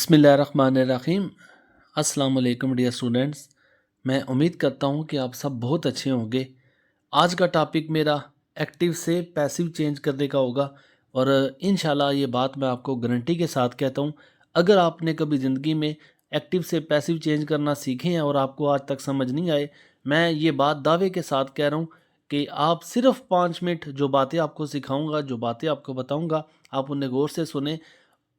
बिस्मिल्लाहिर्रहमानिर्रहीम। अस्सलाम वालेकुम डियर स्टूडेंट्स। मैं उम्मीद करता हूँ कि आप सब बहुत अच्छे होंगे। आज का टॉपिक मेरा एक्टिव से पैसिव चेंज करने का होगा और इंशाल्लाह ये बात मैं आपको गारंटी के साथ कहता हूँ, अगर आपने कभी ज़िंदगी में एक्टिव से पैसिव चेंज करना सीखे हैं और आपको आज तक समझ नहीं आए, मैं ये बात दावे के साथ कह रहा हूँ कि आप सिर्फ 5 मिनट जो बातें आपको सिखाऊंगा, जो बातें आपको बताऊंगा, आप उन्हें गौर से सुने।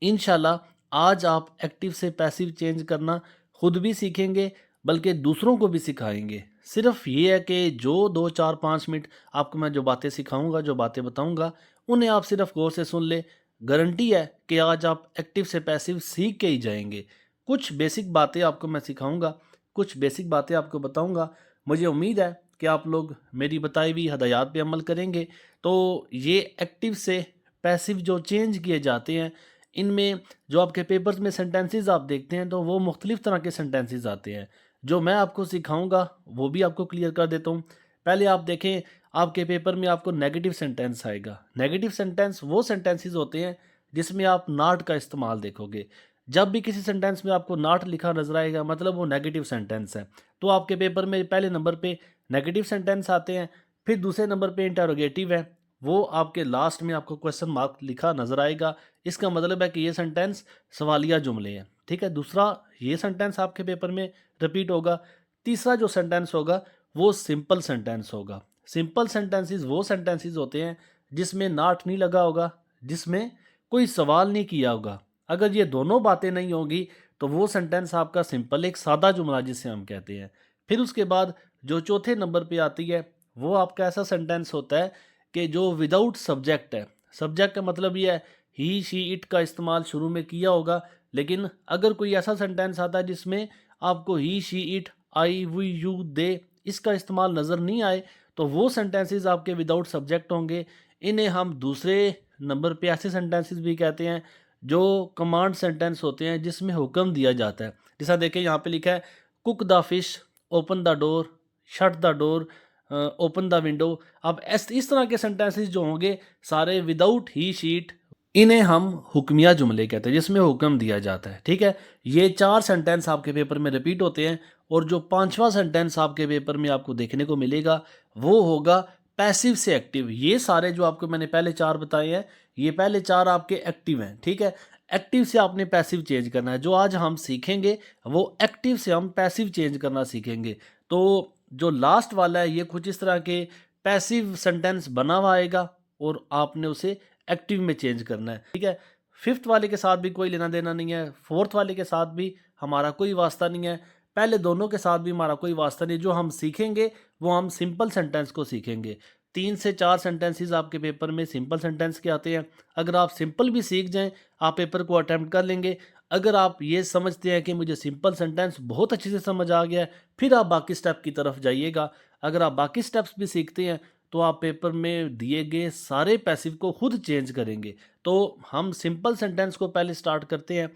इंशाल्लाह आज आप एक्टिव से पैसिव चेंज करना खुद भी सीखेंगे, बल्कि दूसरों को भी सिखाएंगे। सिर्फ ये है कि जो 2 4 5 मिनट आपको मैं जो बातें सिखाऊंगा, जो बातें बताऊंगा, उन्हें आप सिर्फ गौर से सुन ले। गारंटी है कि आज आप एक्टिव से पैसिव सीख के ही जाएंगे। कुछ बेसिक बातें आपको मैं सिखाऊंगा, कुछ बेसिक बातें आपको बताऊंगा। मुझे उम्मीद है कि आप लोग मेरी बताई हुई हदायत पे अमल करेंगे तो ये एक्टिव से पैसिव जो चेंज किए जाते हैं, इनमें जो आपके पेपर्स में सेंटेंसेस आप देखते हैं तो वो मुख्तलिफ़ तरह के सेंटेंसेस आते हैं। जो मैं आपको सिखाऊंगा वो भी आपको क्लियर कर देता हूँ। पहले आप देखें, आपके पेपर में आपको नेगेटिव सेंटेंस आएगा। नेगेटिव सेंटेंस वो सेंटेंसेस होते हैं जिसमें आप नॉट का इस्तेमाल देखोगे। जब भी किसी सेंटेंस में आपको नॉट लिखा नजर आएगा, मतलब वो नेगेटिव सेंटेंस है। तो आपके पेपर में पहले नंबर पे नेगेटिव सेंटेंस आते हैं, फिर दूसरे नंबर पे इंटरोगेटिव है, वो आपके लास्ट में आपको क्वेश्चन मार्क लिखा नजर आएगा। इसका मतलब है कि ये सेंटेंस सवालिया जुमले हैं। ठीक है, दूसरा ये सेंटेंस आपके पेपर में रिपीट होगा। तीसरा जो सेंटेंस होगा वो सिंपल सेंटेंस होगा। सिंपल सेंटेंसेस वो सेंटेंसेस होते हैं जिसमें नॉट नहीं लगा होगा, जिसमें कोई सवाल नहीं किया होगा। अगर ये दोनों बातें नहीं होगी तो वो सेंटेंस आपका सिंपल, एक सादा जुमला जिसे हम कहते हैं। फिर उसके बाद जो चौथे नंबर पे आती है वो आपका ऐसा सेंटेंस होता है कि जो विदाउट सब्जेक्ट है। सब्जेक्ट का मतलब ये है ही शी इट का इस्तेमाल शुरू में किया होगा, लेकिन अगर कोई ऐसा सेंटेंस आता है जिसमें आपको he she it I we you they इसका इस्तेमाल नज़र नहीं आए, तो वो सेंटेंसेस आपके विदाउट सब्जेक्ट होंगे। इन्हें हम दूसरे नंबर पे ऐसे सेंटेंसेस भी कहते हैं जो कमांड सेंटेंस होते हैं, जिसमें हुक्म दिया जाता है। जैसा देखें यहाँ पे लिखा है cook the fish, open the door, shut the door, open the window. अब इस तरह के सेंटेंसेस जो होंगे सारे विदाउट ही शीट, इन्हें हम हुक्मिया जुमले कहते हैं, जिसमें हुक्म दिया जाता है। ठीक है, ये 4 सेंटेंस आपके पेपर में रिपीट होते हैं और जो 5वां सेंटेंस आपके पेपर में आपको देखने को मिलेगा वो होगा पैसिव से एक्टिव। ये सारे जो आपको मैंने पहले 4 बताए हैं, ये पहले 4 आपके एक्टिव हैं। ठीक है, एक्टिव से आपने पैसिव चेंज करना है। जो आज हम सीखेंगे वो एक्टिव से हम पैसिव चेंज करना सीखेंगे। तो जो लास्ट वाला है ये कुछ इस तरह के पैसिव सेंटेंस बना हुआ आएगा और आपने उसे एक्टिव में चेंज करना है। ठीक है, फिफ्थ वाले के साथ भी कोई लेना देना नहीं है, फोर्थ वाले के साथ भी हमारा कोई वास्ता नहीं है, पहले दोनों के साथ भी हमारा कोई वास्ता नहीं। जो हम सीखेंगे वो हम सिंपल सेंटेंस को सीखेंगे। 3 से 4 सेंटेंसेस आपके पेपर में सिंपल सेंटेंस के आते हैं। अगर आप सिंपल भी सीख जाएं, आप पेपर को अटैम्प्ट कर लेंगे। अगर आप ये समझते हैं कि मुझे सिंपल सेंटेंस बहुत अच्छे से समझ आ गया है, फिर आप बाकी स्टेप की तरफ जाइएगा। अगर आप बाकी स्टेप्स भी सीखते हैं तो आप पेपर में दिए गए सारे पैसिव को खुद चेंज करेंगे। तो हम सिंपल सेंटेंस को पहले स्टार्ट करते हैं।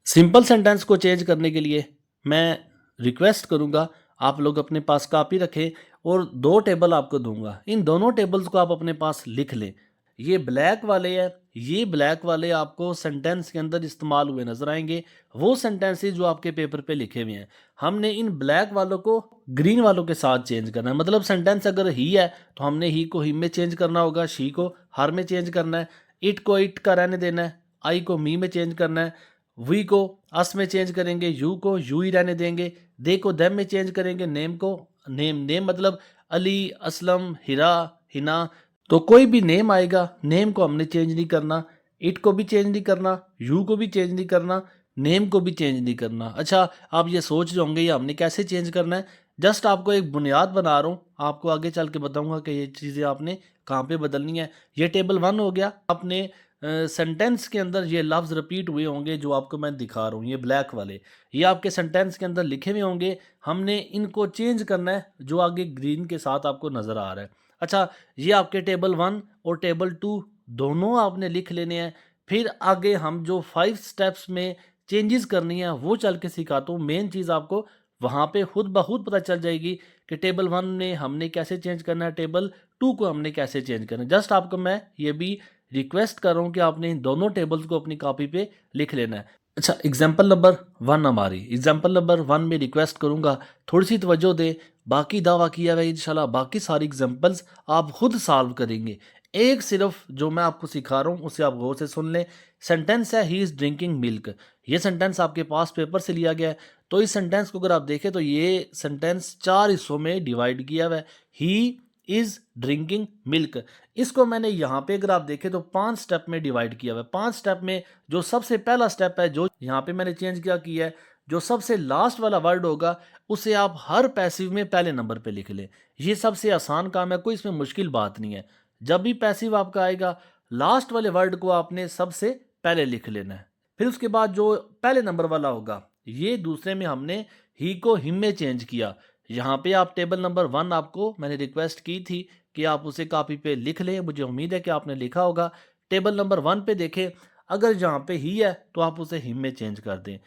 सिंपल सेंटेंस को चेंज करने के लिए मैं रिक्वेस्ट करूंगा आप लोग अपने पास कॉपी रखें और 2 टेबल आपको दूंगा। इन दोनों टेबल्स को आप अपने पास लिख लें। ये ब्लैक वाले हैं, ये ब्लैक वाले आपको सेंटेंस के अंदर इस्तेमाल हुए नजर आएंगे, वो सेंटेंसेस जो आपके पेपर पे लिखे हुए हैं। हमने इन ब्लैक वालों को ग्रीन वालों के साथ चेंज करना है। मतलब सेंटेंस अगर ही है तो हमने ही को ही में चेंज करना होगा, शी को हर में चेंज करना है, इट को इट का रहने देना है, आई को मी में चेंज करना है, वी को अस में चेंज करेंगे, यू को यू ही रहने देंगे, दे को देम में चेंज करेंगे, नेम को नेम, नेम मतलब अली, असलम, हिरा, हिना। तो कोई भी नेम आएगा, नेम को हमने चेंज नहीं करना, इट को भी चेंज नहीं करना, यू को भी चेंज नहीं करना, नेम को भी चेंज नहीं करना। अच्छा, आप ये सोच रहे होंगे ये हमने कैसे चेंज करना है। जस्ट आपको एक बुनियाद बना रहा हूँ, आपको आगे चल के बताऊंगा कि ये चीज़ें आपने कहाँ पे बदलनी है। ये टेबल 1 हो गया। आपने सेंटेंस के अंदर ये लफ्ज़ रिपीट हुए होंगे जो आपको मैं दिखा रहा हूँ, ये ब्लैक वाले, ये आपके सेंटेंस के अंदर लिखे हुए होंगे। हमने इनको चेंज करना है जो आगे ग्रीन के साथ आपको नज़र आ रहा है। अच्छा, ये आपके टेबल 1 और टेबल 2 दोनों आपने लिख लेने हैं। फिर आगे हम जो 5 स्टेप्स में चेंजेस करनी है वो चल के सिखाता हूँ। मेन चीज़ आपको वहाँ पे खुद ब खुद पता चल जाएगी कि टेबल 1 में हमने कैसे चेंज करना है, टेबल 2 को हमने कैसे चेंज करना है। जस्ट आपको मैं ये भी रिक्वेस्ट कर रहा हूँ कि आपने इन दोनों टेबल्स को अपनी कॉपी पे लिख लेना है। अच्छा, एग्जाम्पल नंबर वन हमारी एग्जाम्पल नंबर वन में रिक्वेस्ट करूंगा थोड़ी सी तवज्जो दे। बाकी दावा किया है इंशाल्लाह बाकी सारी एग्जाम्पल्स आप खुद सॉल्व करेंगे। एक सिर्फ जो मैं आपको सिखा रहा हूँ उसे आप गौर से सुन लें। सेंटेंस है ही इज़ ड्रिंकिंग मिल्क। ये सेंटेंस आपके पास पेपर से लिया गया है। तो इस सेंटेंस को अगर आप देखें तो ये सेंटेंस चार हिस्सों में डिवाइड किया हुआ है। He is drinking milk. इसको मैंने यहाँ पे अगर आप देखें तो 5 स्टेप में डिवाइड किया हुआ है। 5 स्टेप में जो सबसे पहला स्टेप है जो यहाँ पे मैंने चेंज किया है, जो सबसे लास्ट वाला वर्ड होगा उसे आप हर पैसिव में पहले नंबर पे लिख लें। ये सबसे आसान काम है, कोई इसमें मुश्किल बात नहीं है। जब भी पैसिव आपका आएगा लास्ट वाले वर्ड को आपने सबसे पहले लिख लेना है। फिर उसके बाद जो पहले नंबर वाला होगा ये दूसरे में हमने ही को हिम में चेंज किया। यहाँ पे आप टेबल नंबर वन आपको मैंने रिक्वेस्ट की थी कि आप उसे कॉपी पे लिख लें। मुझे उम्मीद है कि आपने लिखा होगा। टेबल नंबर वन पे देखें, अगर यहाँ पे ही है तो आप उसे हिम में चेंज कर दें।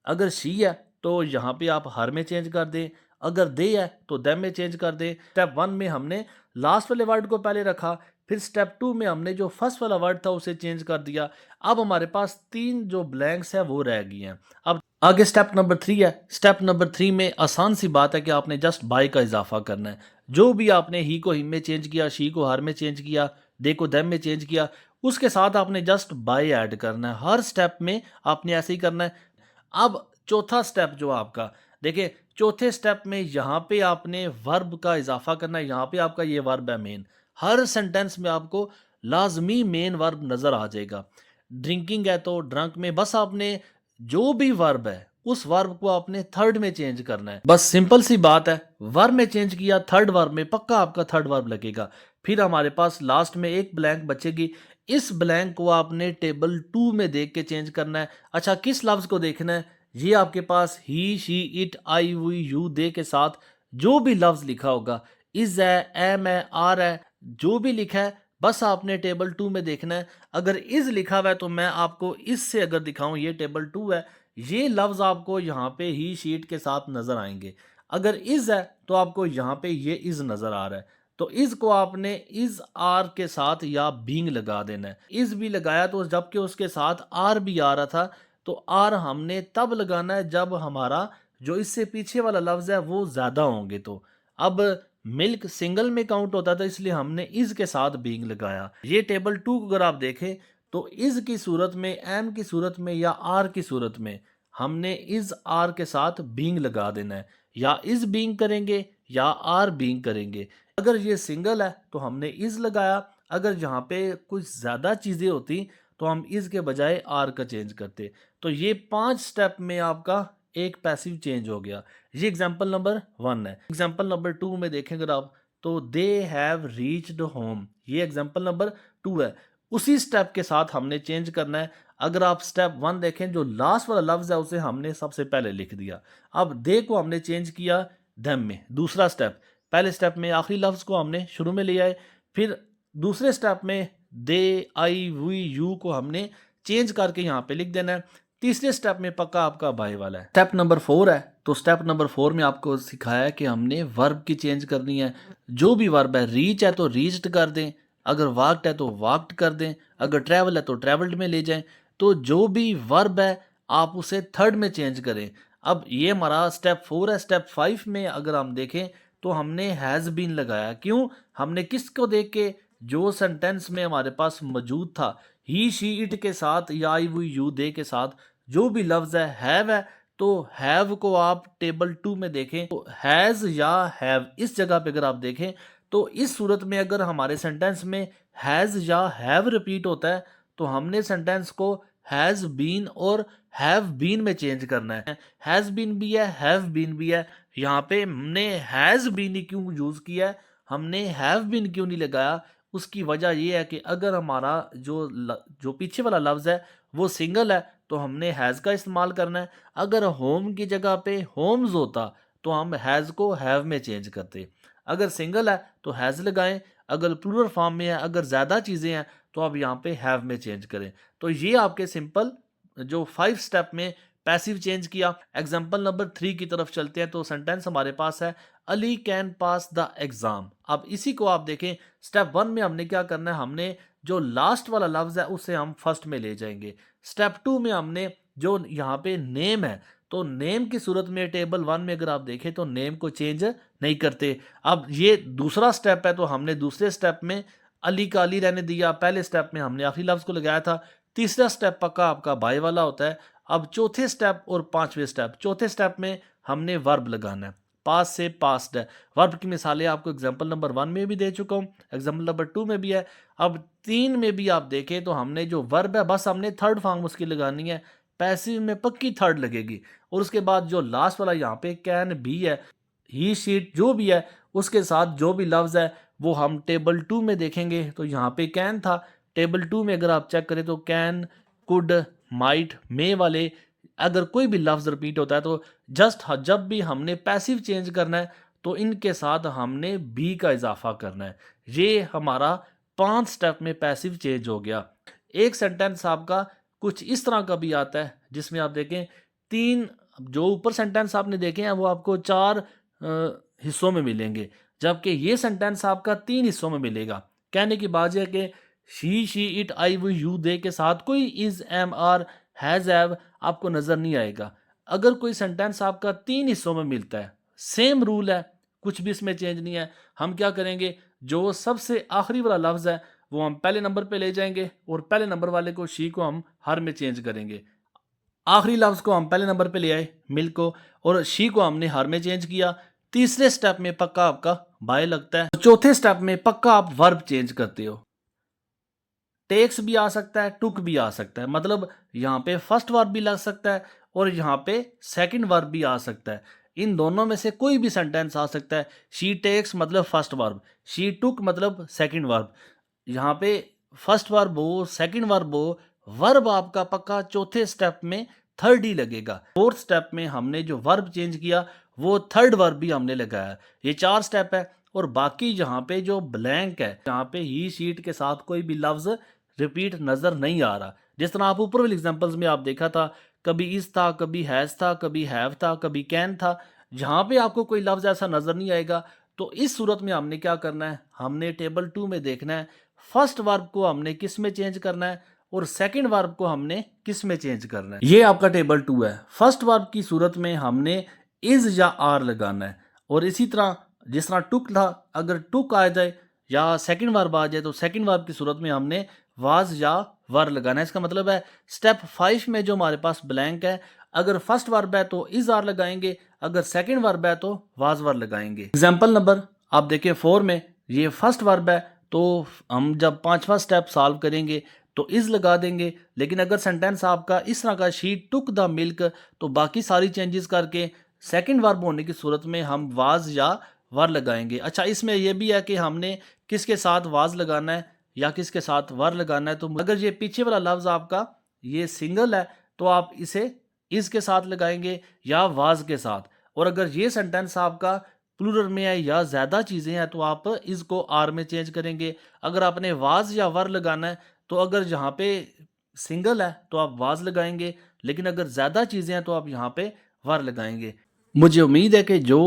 अगर शी है तो यहाँ पे आप हर में चेंज कर दें। अगर दे है तो देम में चेंज कर दें। स्टेप वन में हमने लास्ट वाले वर्ड को पहले रखा। फिर स्टेप टू में हमने जो फर्स्ट वाला वर्ड था उसे चेंज कर दिया। अब हमारे पास तीन जो ब्लैंक्स है वो रह गई हैं। अब आगे स्टेप नंबर थ्री है। स्टेप नंबर थ्री में आसान सी बात है कि आपने जस्ट बाय का इजाफा करना है। जो भी आपने ही को हिम में चेंज किया, शी को हर में चेंज किया, दे को देम में चेंज किया, उसके साथ आपने जस्ट बाय ऐड करना है। हर स्टेप में आपने ऐसे ही करना है। अब चौथा स्टेप जो आपका देखिए, चौथे स्टेप में यहाँ पे आपने वर्ब का इजाफा करना है। यहाँ पे आपका ये वर्ब है मेन। हर सेंटेंस में आपको लाजमी मेन वर्ब नजर आ जाएगा। ड्रिंकिंग है तो ड्रंक में बस आपने जो भी वर्ब है उस वर्ब को आपने थर्ड में चेंज करना है। बस सिंपल सी बात है। वर्ब में चेंज किया, थर्ड वर्ब में पक्का आपका थर्ड वर्ब लगेगा। फिर हमारे पास लास्ट में एक ब्लैंक बचेगी। इस ब्लैंक को आपने टेबल टू में देख के चेंज करना है। अच्छा, किस लफ्ज को देखना है? ये आपके पास he, she, it, I, we, you, they के साथ जो भी लफ्ज लिखा होगा, इज है, एम है, आर है, जो भी लिखा है बस आपने टेबल टू में देखना है। अगर इज लिखा हुआ है तो मैं आपको इससे अगर दिखाऊं, ये टेबल टू है, ये लफ्ज आपको यहाँ पे ही शीट के साथ नजर आएंगे। अगर इज है तो आपको यहाँ पे ये इज नजर आ रहा है। तो इज को आपने इज आर के साथ या बींग लगा देना है। इज भी लगाया तो जबकि उसके साथ आर भी आ रहा था, तो आर हमने तब लगाना है जब हमारा जो इससे पीछे वाला लफ्ज है वो ज्यादा होंगे। तो अब मिल्क सिंगल में काउंट होता था इसलिए हमने इज के साथ बींग लगाया। ये टेबल टू को अगर आप देखें तो इज की सूरत में, एम की सूरत में या आर की सूरत में हमने इज आर के साथ बींग लगा देना है। या इज बींग करेंगे या आर बींग करेंगे। अगर ये सिंगल है तो हमने इज लगाया। अगर यहाँ पे कुछ ज्यादा चीजें होती तो हम इज के बजाय आर का चेंज करते। तो ये 5 स्टेप में आपका एक पैसिव चेंज हो गया। ये एग्जाम्पल नंबर वन है। एग्जाम्पल नंबर टू में देखेंगे आप तो दे हैव रीच्ड होम, ये एग्जाम्पल नंबर टू है। उसी स्टेप के साथ हमने चेंज करना है। अगर आप स्टेप वन देखें, जो लास्ट वाला लफ्ज है उसे हमने सबसे पहले लिख दिया। अब दे को हमने चेंज किया देम में, दूसरा स्टेप। पहले स्टेप में आखिरी लफ्ज को हमने शुरू में ले आए। फिर दूसरे स्टेप में दे, आई, वी, यू को हमने चेंज करके यहाँ पे लिख देना है। तीसरे स्टेप में पक्का आपका बाय वाला है। स्टेप नंबर फोर है, तो स्टेप नंबर फोर में आपको सिखाया है कि हमने वर्ब की चेंज करनी है। जो भी वर्ब है, रीच है तो रीच्ड कर दें, अगर वाक्ड है तो वाक्ड कर दें, अगर ट्रैवल है तो ट्रैवल्ड में ले जाएं। तो जो भी वर्ब है आप उसे थर्ड में चेंज करें। अब ये हमारा स्टेप फोर है। स्टेप फाइव में अगर हम देखें तो हमने हैज़ बीन लगाया। क्यों? हमने किसको देख के? जो सेंटेंस में हमारे पास मौजूद था, ही, शी, इट के साथ या आई, वी, यू, दे के साथ जो भी लफ्ज है हैव है, तो हैव को आप टेबल टू में देखें तो हैज या हैव इस जगह पे अगर आप देखें तो इस सूरत में अगर हमारे सेंटेंस में हैज या हैव रिपीट होता है तो हमने सेंटेंस को हैज बीन और हैव बीन में चेंज करना है। हैज बीन भी है, हैव बीन भी है। यहाँ पे हमने हैज बीन ही क्यों यूज किया है, हमने हैव बीन क्यों नहीं लगाया? उसकी वजह यह है कि अगर हमारा जो पीछे वाला लफ्ज है वो सिंगल है तो हमने हैज़ का इस्तेमाल करना है। अगर होम की जगह पे होम्स होता तो हम हैज़ को हैव में चेंज करते। अगर सिंगल है तो हैज़ लगाएं, अगर प्लूरल फॉर्म में है, अगर ज़्यादा चीज़ें हैं तो आप यहाँ पे हैव में चेंज करें। तो ये आपके सिंपल जो 5 स्टेप में पैसिव चेंज किया। एग्जाम्पल नंबर 3 की तरफ चलते हैं। तो सेंटेंस हमारे पास है Ali can pass the exam. अब इसी को आप देखें, स्टेप 1 में हमने क्या करना है, हमने जो लास्ट वाला लफ्ज है उसे हम फर्स्ट में ले जाएंगे। स्टेप 2 में हमने जो यहाँ पे नेम है, तो नेम की सूरत में टेबल 1 में अगर आप देखें तो नेम को चेंज नहीं करते। अब ये दूसरा स्टेप है, तो हमने दूसरे स्टेप में अली का अली रहने दिया, पहले स्टेप में हमने आखिरी लफ्ज़ को लगाया था। तीसरा स्टेप पक्का आपका बाय वाला होता है। अब चौथे स्टेप और पाँचवें स्टेप, चौथे स्टेप में हमने वर्ब लगाना है, पास्ट से पास्ट है। वर्ब की मिसालें आपको एग्जाम्पल नंबर 1 में भी दे चुका हूँ, एग्जाम्पल नंबर 2 में भी है। अब 3 में भी आप देखें तो हमने जो वर्ब है बस हमने थर्ड फॉर्म उसकी लगानी है, पैसिव में पक्की थर्ड लगेगी। और उसके बाद जो लास्ट वाला यहाँ पे कैन भी है, ही शीट जो भी है उसके साथ जो भी लफ्ज़ है वो हम टेबल 2 में देखेंगे। तो यहाँ पे कैन था, टेबल 2 में अगर आप चेक करें तो कैन, कुड, माइट, मे वाले अगर कोई भी लफ्ज़ रिपीट होता है तो जस्ट जब भी हमने पैसिव चेंज करना है तो इनके साथ हमने बी का इजाफा करना है। ये हमारा 5 स्टेप में पैसिव चेंज हो गया। एक सेंटेंस आपका कुछ इस तरह का भी आता है जिसमें आप देखें 3, जो ऊपर सेंटेंस आपने देखे हैं वो आपको 4 हिस्सों में मिलेंगे, जबकि ये सेंटेंस आपका 3 हिस्सों में मिलेगा। कहने की बात यह है कि शी इट आई वो यू दे के साथ कोई इज एम आर हैज हैव आपको नजर नहीं आएगा। अगर कोई सेंटेंस आपका 3 हिस्सों में मिलता है, सेम रूल है, कुछ भी इसमें चेंज नहीं है। हम क्या करेंगे, जो सबसे आखिरी वाला लफ्ज है वो हम पहले नंबर पे ले जाएंगे और पहले नंबर वाले को शी को हम हर में चेंज करेंगे। आखिरी लफ्ज को हम पहले नंबर पे ले आए मिल को, और शी को हमने हर में चेंज किया। तीसरे स्टेप में पक्का आपका बाय लगता है। चौथे स्टेप में पक्का आप वर्ब चेंज करते हो। टेक्स भी आ सकता है, टुक भी आ सकता है, मतलब यहाँ पे फर्स्ट वर्ब भी लग सकता है और यहाँ पे सेकंड वर्ब भी आ सकता है। इन दोनों में से कोई भी सेंटेंस आ सकता है। शी टेक्स मतलब फर्स्ट वर्ब, शी टुक मतलब सेकंड वर्ब। यहाँ पे फर्स्ट वर्ब हो, सेकंड वर्ब हो, वर्ब आपका पक्का चौथे स्टेप में थर्ड ही लगेगा। फोर्थ स्टेप में हमने जो वर्ब चेंज किया वो थर्ड वर्ब भी हमने लगाया। ये 4 स्टेप है। और बाकी यहाँ पे जो ब्लैंक है, यहाँ पे ही शीट के साथ कोई भी लफ्ज रिपीट नजर नहीं आ रहा। जिस तरह आप ऊपर वाले एग्जांपल्स में आप देखा था, कभी इज था, कभी हैज था, कभी हैव था, कभी कैन था, जहां पे आपको कोई लफ्ज ऐसा नजर नहीं आएगा तो इस सूरत में हमने क्या करना है, हमने टेबल 2 में देखना है फर्स्ट वर्ब को हमने किस में चेंज करना है और सेकंड वर्ब को हमने किस में चेंज करना है। ये आपका टेबल 2 है। फर्स्ट वर्ब की सूरत में हमने इज या आर लगाना है, और इसी तरह जिस तरह टुक था, अगर टुक आ जाए या सेकंड वर्ब आ जाए तो सेकंड वर्ब की सूरत में हमने वाज या वर लगाना है। इसका मतलब है स्टेप 5 में जो हमारे पास ब्लैंक है, अगर फर्स्ट वर्ब है तो इज आर लगाएंगे, अगर सेकंड वर्ब है तो वाज वर लगाएंगे। एग्जाम्पल नंबर आप देखें 4 में, ये फर्स्ट वर्ब है तो हम जब 5वां स्टेप सॉल्व करेंगे तो इज लगा देंगे। लेकिन अगर सेंटेंस आपका इस तरह का, शी टुक द मिल्क, तो बाकी सारी चेंजेस करके सेकंड वर्ब होने की सूरत में हम वाज या वर लगाएंगे। अच्छा, इसमें यह भी है कि हमने किसके साथ वाज लगाना है या किसके साथ वर लगाना है। तो अगर ये पीछे वाला लफ्ज आपका ये सिंगल है तो आप इसे इस के साथ लगाएंगे या वाज के साथ, और अगर ये सेंटेंस आपका प्लूरल में है या ज़्यादा चीज़ें हैं तो आप इसको आर में चेंज करेंगे। अगर आपने वाज या वर लगाना है तो अगर यहाँ पे सिंगल है तो आप वाज लगाएंगे, लेकिन अगर ज़्यादा चीज़ें हैं तो आप यहाँ पे वर लगाएंगे। मुझे उम्मीद है कि जो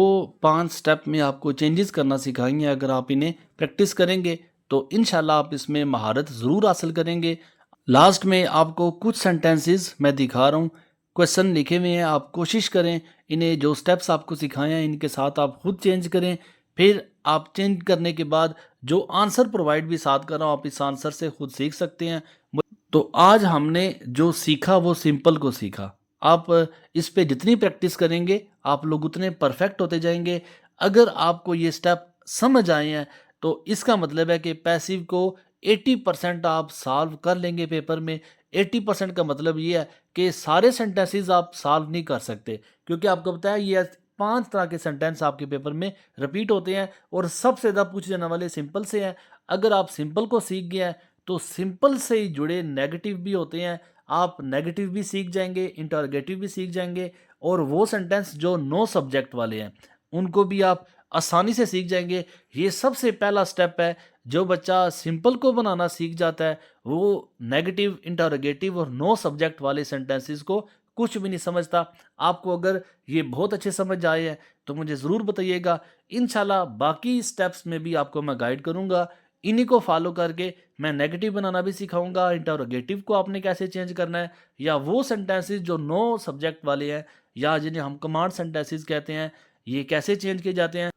5 स्टेप में आपको चेंजेस करना सिखाएंगे, अगर आप इन्हें प्रैक्टिस करेंगे तो इंशाल्लाह आप इसमें महारत ज़रूर हासिल करेंगे। लास्ट में आपको कुछ सेंटेंसेस मैं दिखा रहा हूँ, क्वेश्चन लिखे हुए हैं, आप कोशिश करें इन्हें जो स्टेप्स आपको सिखाए हैं इनके साथ आप खुद चेंज करें। फिर आप चेंज करने के बाद जो आंसर प्रोवाइड भी साथ कर रहा हूँ आप इस आंसर से खुद सीख सकते हैं। तो आज हमने जो सीखा वो सिंपल को सीखा। आप इस पे जितनी प्रैक्टिस करेंगे आप लोग उतने परफेक्ट होते जाएंगे। अगर आपको ये स्टेप समझ आए हैं तो इसका मतलब है कि पैसिव को 80% आप सॉल्व कर लेंगे पेपर में। 80% का मतलब ये है कि सारे सेंटेंसेस आप सॉल्व नहीं कर सकते, क्योंकि आपको पता है ये 5 तरह के सेंटेंस आपके पेपर में रिपीट होते हैं और सबसे ज़्यादा पूछे जाने वाले सिंपल से हैं। अगर आप सिंपल को सीख गए हैं तो सिंपल से ही जुड़े नेगेटिव भी होते हैं, आप नेगेटिव भी सीख जाएंगे, इंटरोगेटिव भी सीख जाएंगे, और वो सेंटेंस जो नो सब्जेक्ट वाले हैं उनको भी आप आसानी से सीख जाएंगे। ये सबसे पहला स्टेप है। जो बच्चा सिंपल को बनाना सीख जाता है वो नेगेटिव, इंटरोगेटिव और नो सब्जेक्ट वाले सेंटेंसेस को कुछ भी नहीं समझता। आपको अगर ये बहुत अच्छे समझ आए हैं तो मुझे ज़रूर बताइएगा। इंशाल्लाह बाकी स्टेप्स में भी आपको मैं गाइड करूँगा। इन्हीं को फॉलो करके मैं नेगेटिव बनाना भी सिखाऊंगा, इंटरोगेटिव को आपने कैसे चेंज करना है, या वो सेंटेंसेस जो नो सब्जेक्ट वाले हैं या जिन्हें हम कमांड सेंटेंसेस कहते हैं, ये कैसे चेंज किए जाते हैं।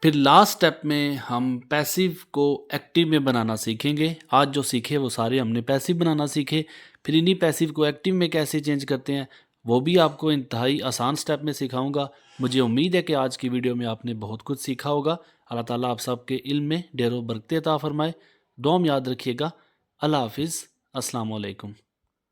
फिर लास्ट स्टेप में हम पैसिव को एक्टिव में बनाना सीखेंगे। आज जो सीखे वो सारे हमने पैसिव बनाना सीखे, फिर इन्हीं पैसिव को एक्टिव में कैसे चेंज करते हैं वो भी आपको इंतहाई आसान स्टेप में सिखाऊंगा। मुझे उम्मीद है कि आज की वीडियो में आपने बहुत कुछ सीखा होगा। अल्लाह ताला आप सबके इल्म में ढेरों बरकत अता फरमाए। दुआ में याद रखिएगा। अल्लाह हाफिज़। अस्सलाम वालेकुम।